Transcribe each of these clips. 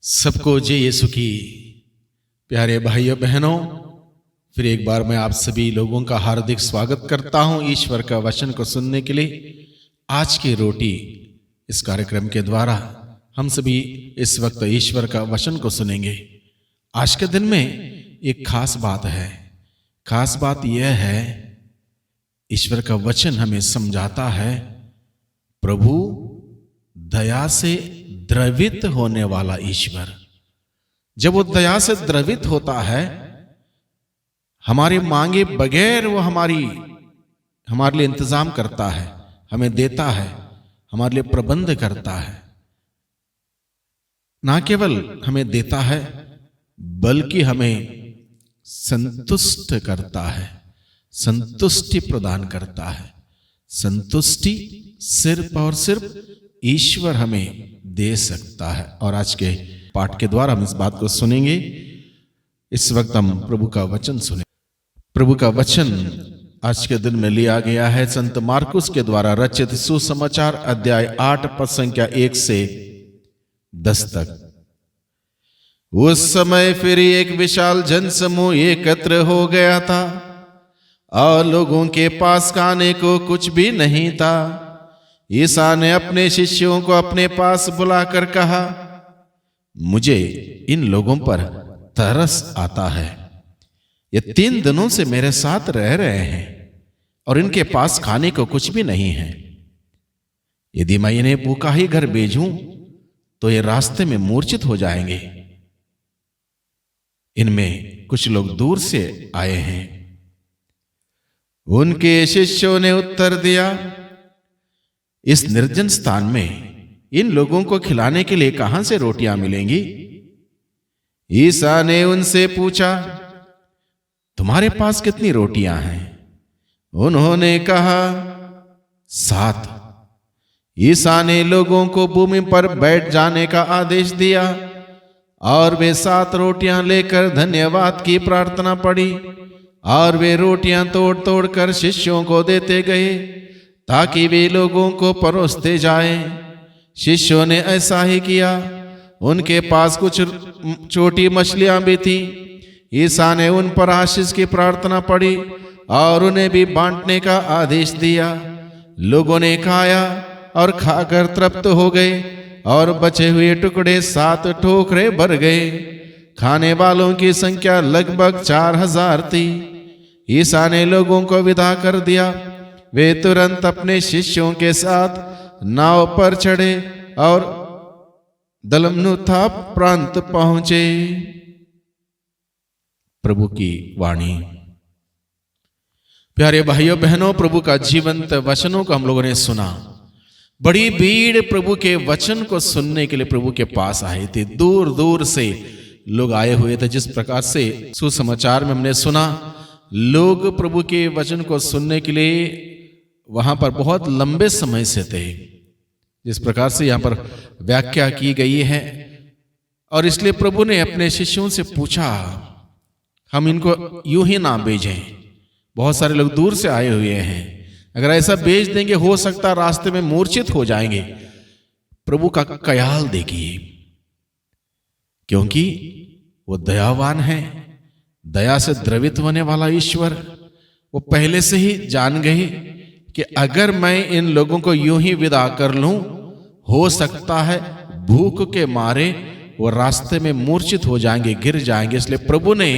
सबको जय यीशु की। प्यारे भाइयों बहनों, फिर एक बार मैं आप सभी लोगों का हार्दिक स्वागत करता हूं ईश्वर का वचन को सुनने के लिए। आज की रोटी इस कार्यक्रम के द्वारा हम सभी इस वक्त ईश्वर का वचन को सुनेंगे। आज के दिन में एक खास बात है। खास बात यह है, ईश्वर का वचन हमें समझाता है प्रभु दया से द्रवित होने वाला ईश्वर। जब वो दया से द्रवित होता है, हमारे मांगे बगैर वो हमारे लिए इंतजाम करता है, हमें देता है, हमारे लिए प्रबंध करता है। ना केवल हमें देता है बल्कि हमें संतुष्ट करता है, संतुष्टि प्रदान करता है। संतुष्टि सिर्फ और सिर्फ ईश्वर हमें दे सकता है। और आज के पाठ के द्वारा हम इस बात को सुनेंगे। इस वक्त हम प्रभु का वचन सुने। प्रभु का वचन आज के दिन में लिया गया है संत मार्कुस के द्वारा रचित सुसमाचार अध्याय 8 पद संख्या 1 से 10 तक। उस समय फिर एक विशाल जनसमूह एकत्र हो गया था और लोगों के पास खाने को कुछ भी नहीं था। ईसा ने अपने शिष्यों को अपने पास बुलाकर कहा, मुझे इन लोगों पर तरस आता है। ये 3 दिनों से मेरे साथ रह रहे हैं और इनके पास खाने को कुछ भी नहीं है। यदि मैं इन्हें भूखा ही घर भेजूं तो ये रास्ते में मूर्छित हो जाएंगे। इनमें कुछ लोग दूर से आए हैं। उनके शिष्यों ने उत्तर दिया, इस निर्जन स्थान में इन लोगों को खिलाने के लिए कहां से रोटियां मिलेंगी? ईसा ने उनसे पूछा, तुम्हारे पास कितनी रोटियां हैं? उन्होंने कहा, 7। ईसा ने लोगों को भूमि पर बैठ जाने का आदेश दिया और वे 7 रोटियां लेकर धन्यवाद की प्रार्थना पढ़ी और वे रोटियां तोड़ तोड़ कर शिष्यों को देते गए ताकि वे लोगों को परोसते जाएं। शिष्यों ने ऐसा ही किया। उनके पास कुछ छोटी मछलियां भी थीं। ईसा ने उन पर आशीष की प्रार्थना पढ़ी और उन्हें भी बांटने का आदेश दिया। लोगों ने खाया और खाकर तृप्त हो गए और बचे हुए टुकड़े 7 टोकरे भर गए। खाने वालों की संख्या लगभग 4000 थी। ईसा ने लोगों को विदा कर दिया। वे तुरंत अपने शिष्यों के साथ नाव पर चढ़े और दलमनुथा प्रांत पहुंचे। प्रभु की वाणी। प्यारे भाइयों बहनों, प्रभु का जीवंत वचनों को हम लोगों ने सुना। बड़ी भीड़ प्रभु के वचन को सुनने के लिए प्रभु के पास आए थे। दूर दूर से लोग आए हुए थे। जिस प्रकार से सुसमाचार में हमने सुना, लोग प्रभु के वचन को सुनने के लिए वहां पर बहुत लंबे समय से थे। जिस प्रकार से यहां पर व्याख्या की गई है। और इसलिए प्रभु ने अपने शिष्यों से पूछा, हम इनको यूं ही ना भेजें। बहुत सारे लोग दूर से आए हुए हैं। अगर ऐसा भेज देंगे, हो सकता रास्ते में मूर्छित हो जाएंगे। प्रभु का ख्याल देखिए, क्योंकि वो दयावान है, दया से द्रवित होने वाला ईश्वर। वो पहले से ही जान गए कि अगर मैं इन लोगों को यूं ही विदा कर लूं, हो सकता है भूख के मारे वो रास्ते में मूर्छित हो जाएंगे, गिर जाएंगे। इसलिए प्रभु ने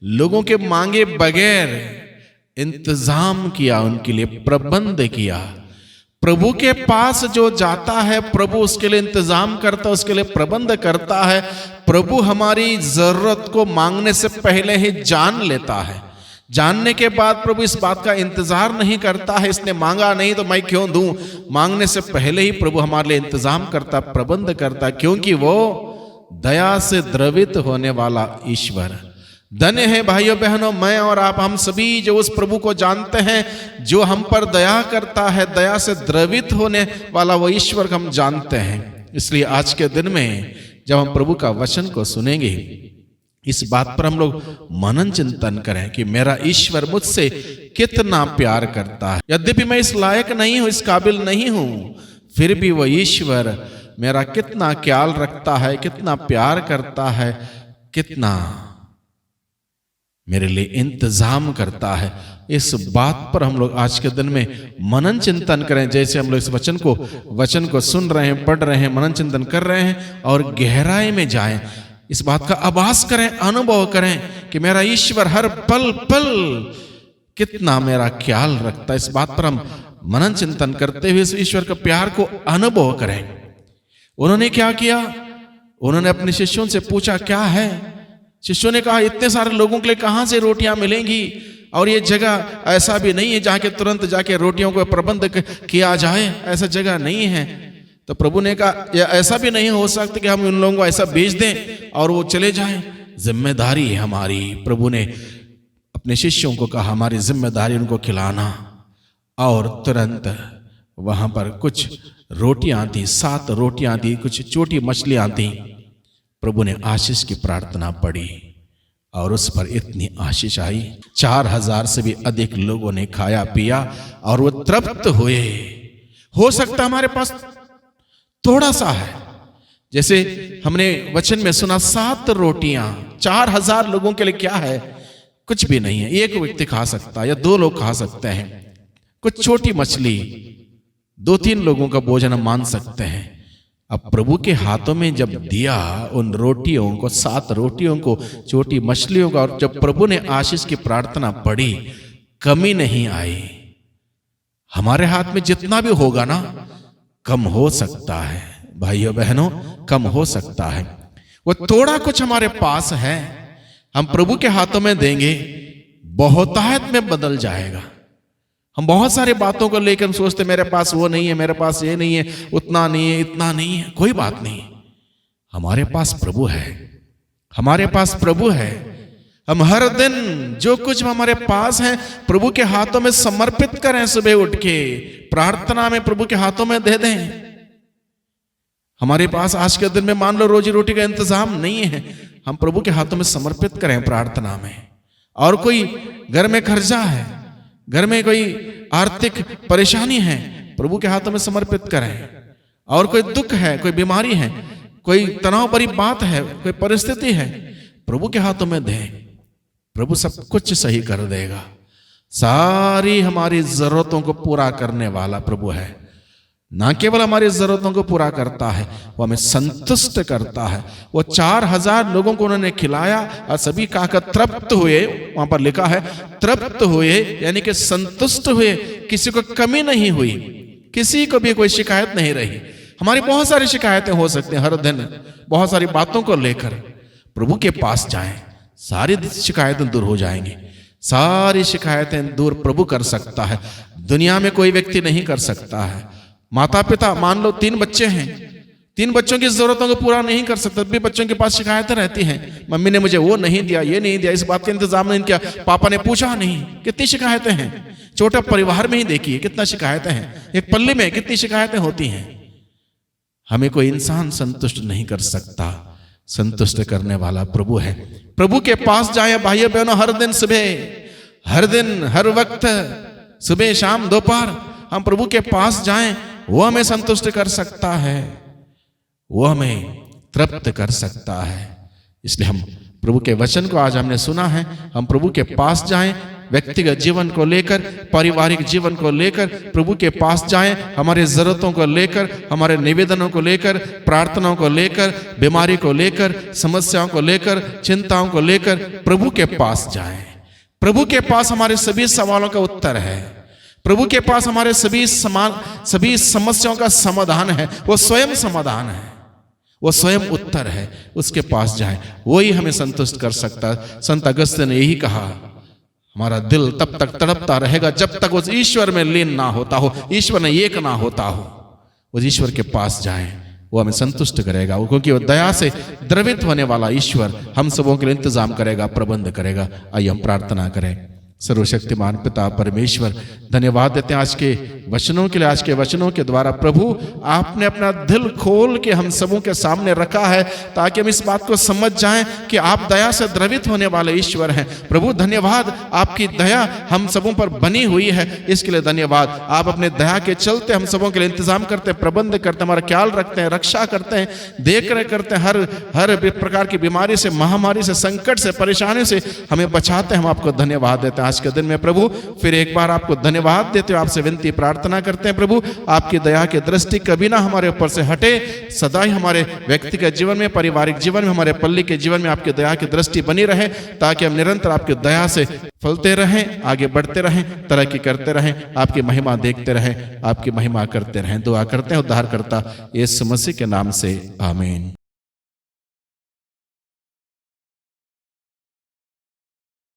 लोगों के मांगे बगैर इंतजाम किया, उनके लिए प्रबंध किया। प्रभु के पास जो जाता है, प्रभु उसके लिए इंतजाम करता है, उसके लिए प्रबंध करता है। प्रभु हमारी जरूरत को मांगने से पहले ही जान लेता है। जानने के बाद प्रभु इस बात का इंतजार नहीं करता है, इसने मांगा नहीं तो मैं क्यों दूं। मांगने से पहले ही प्रभु हमारे लिए इंतजाम करता, प्रबंध करता, क्योंकि वो दया से द्रवित होने वाला ईश्वर। धन्य है भाइयों बहनों, मैं और आप, हम सभी जो उस प्रभु को जानते हैं, जो हम पर दया करता है, दया से द्रवित होने वाला वो ईश्वर को हम जानते हैं। इसलिए आज के दिन में जब हम प्रभु का वचन को सुनेंगे, इस बात पर हम लोग मनन चिंतन करें कि मेरा ईश्वर मुझसे कितना प्यार करता है। यद्यपि मैं इस लायक नहीं हूं, इस काबिल नहीं हूं, फिर भी वह ईश्वर मेरा कितना ख्याल रखता है, कितना प्यार करता है, कितना मेरे लिए इंतजाम करता है। इस बात पर हम लोग आज के दिन में मनन चिंतन करें। जैसे हम लोग इस वचन को सुन रहे हैं, पढ़ रहे हैं, मनन चिंतन कर रहे हैं और गहराई में जाएं, इस बात का आभास करें, अनुभव करें कि मेरा ईश्वर हर पल पल कितना मेरा ख्याल रखता है। इस बात पर हम मनन चिंतन करते हुए इस ईश्वर के प्यार को अनुभव करें। उन्होंने क्या किया? उन्होंने अपने शिष्यों से पूछा क्या है। शिष्यों ने कहा इतने सारे लोगों के लिए कहां से रोटियां मिलेंगी, और ये जगह ऐसा भी नहीं है जहाँ के तुरंत जाके रोटियों को प्रबंध किया जाए, ऐसा जगह नहीं है। तो प्रभु ने कहा ऐसा भी नहीं हो सकता कि हम उन लोगों को ऐसा बेच दें और वो चले जाएं, जिम्मेदारी है हमारी। प्रभु ने अपने शिष्यों को कहा हमारी जिम्मेदारी उनको खिलाना, और तुरंत वहां पर कुछ रोटियां थी, 7 रोटियां थी, कुछ छोटी मछलियां थी। प्रभु ने आशीष की प्रार्थना पढ़ी और उस पर इतनी आशीष आई, 4000 से भी अधिक लोगों ने खाया पिया और वो तृप्त हुए। हो सकता हमारे पास थोड़ा सा है, जैसे हमने वचन में सुना 7 रोटियां 4000 लोगों के लिए क्या है? कुछ भी नहीं है। एक व्यक्ति खा सकता है या 2 लोग खा सकते हैं। कुछ छोटी मछली 2-3 लोगों का भोजन हम मान सकते हैं। अब प्रभु के हाथों में जब दिया उन रोटियों को, 7 रोटियों को, छोटी मछलियों का, और जब प्रभु ने आशीष की प्रार्थना पढ़ी, कमी नहीं आई। हमारे हाथ में जितना भी होगा ना, कम हो सकता है भाइयों बहनों, कम हो सकता है। वो थोड़ा कुछ हमारे पास है, हम प्रभु के हाथों में देंगे, बहुतायत में बदल जाएगा। हम बहुत सारी बातों को लेकर सोचते मेरे पास वो नहीं है, मेरे पास ये नहीं है, उतना नहीं है, इतना नहीं है। कोई बात नहीं, हमारे पास प्रभु है, हमारे पास प्रभु है। हम हर दिन जो कुछ हमारे पास है प्रभु के हाथों में समर्पित करें। सुबह उठ के प्रार्थना में प्रभु के हाथों में दे दें। हमारे पास आज के दिन में मान लो रोजी रोटी का इंतजाम नहीं है, हम प्रभु के हाथों में समर्पित करें प्रार्थना में। और कोई घर में खर्चा है, घर में कोई आर्थिक परेशानी है, प्रभु के हाथों में समर्पित करें। और कोई दुख है, कोई बीमारी है, कोई तनाव भरी बात है, कोई परिस्थिति है, प्रभु के हाथों में दें। प्रभु सब कुछ सही कर देगा। सारी हमारी जरूरतों को पूरा करने वाला प्रभु है। ना केवल हमारी जरूरतों को पूरा करता है, वो हमें संतुष्ट करता है। वो 4000 लोगों को उन्होंने खिलाया और सभी खाकर तृप्त हुए। वहां पर लिखा है तृप्त हुए, यानी कि संतुष्ट हुए, किसी को कमी नहीं हुई, किसी को भी कोई शिकायत नहीं रही। हमारी बहुत सारी शिकायतें हो सकती हैं हर दिन, बहुत सारी बातों को लेकर। प्रभु के पास जाएं, सारी शिकायतें दूर हो जाएंगी। सारी शिकायतें दूर प्रभु कर सकता है, दुनिया में कोई व्यक्ति नहीं कर सकता है। माता पिता मान लो 3 बच्चे हैं, 3 बच्चों की जरूरतों को पूरा नहीं कर सकते, भी बच्चों के पास शिकायतें रहती हैं। मम्मी ने मुझे वो नहीं दिया, ये नहीं दिया, इस बात का इंतजाम नहीं किया, पापा ने पूछा नहीं। कितनी शिकायतें हैं। छोटा परिवार में ही देखिए कितना शिकायतें हैं, एक पल्ले में कितनी शिकायतें होती हैं। हमें कोई इंसान संतुष्ट नहीं कर सकता, संतुष्ट करने वाला प्रभु है। प्रभु के पास जाए भाइयों बहनों, हर दिन सुबह, हर दिन, हर वक्त, सुबह शाम दोपहर हम प्रभु के पास जाएं, वो हमें संतुष्ट कर सकता है, वो हमें तृप्त कर सकता है। इसलिए हम प्रभु के वचन को आज हमने सुना है, हम प्रभु के पास जाएं, व्यक्तिगत जीवन को लेकर, पारिवारिक जीवन को लेकर प्रभु के पास जाएं, हमारे जरूरतों को लेकर, हमारे निवेदनों को लेकर, प्रार्थनाओं को लेकर, बीमारी को लेकर, समस्याओं को लेकर, चिंताओं को लेकर प्रभु के पास जाएं। प्रभु के पास हमारे सभी सवालों का उत्तर है, प्रभु के पास हमारे सभी समस्याओं का समाधान है। वो स्वयं समाधान है, वो स्वयं उत्तर है। उसके पास जाएं, वही हमें संतुष्ट कर सकता है। संत अगस्त्य ने यही कहा, हमारा दिल तब तक तड़पता रहेगा जब तक उस ईश्वर में लीन ना होता हो, ईश्वर में एक ना होता हो। उस ईश्वर के पास जाएं, वो हमें संतुष्ट करेगा, क्योंकि वो दया से द्रवित होने वाला ईश्वर हम सबों के लिए इंतजाम करेगा, प्रबंध करेगा। आइए हम प्रार्थना करें। सर्वशक्तिमान पिता परमेश्वर, धन्यवाद देते हैं आज के वचनों के लिए, आज के वचनों के द्वारा प्रभु आपने अपना दिल खोल के हम सबों के सामने रखा है, ताकि हम इस बात को समझ जाएं कि आप दया से द्रवित होने वाले ईश्वर हैं। प्रभु धन्यवाद, आपकी दया हम सबों पर बनी हुई है, इसके लिए धन्यवाद। आप अपने दया के चलते हम सबों के लिए इंतजाम करते हैं, प्रबंध करते हैं, हमारा ख्याल रखते हैं, रक्षा करते हैं, देख रेख करते हैं, हर प्रकार की बीमारी से, महामारी से, संकट से, परेशानी से हमें बचाते हैं। हम आपको धन्यवाद देते हैं। आज के दिन में प्रभु फिर एक बार आपको धन्यवाद देते हो, आपसे विनती प्रार्थना करते हैं प्रभु, आपकी दया की दृष्टि कभी ना हमारे ऊपर से हटे, सदा ही हमारे व्यक्तिगत जीवन में, पारिवारिक जीवन में, हमारे पल्ली के जीवन में आपकी दया की दृष्टि बनी रहे, ताकि हम निरंतर आपकी दया से फलते रहें, आगे बढ़ते रहें, तरक्की करते रहें, आपकी महिमा देखते रहें, आपकी महिमा करते रहें। दुआ करते हैं उद्धारकर्ता यीशु मसीह के नाम से, आमीन।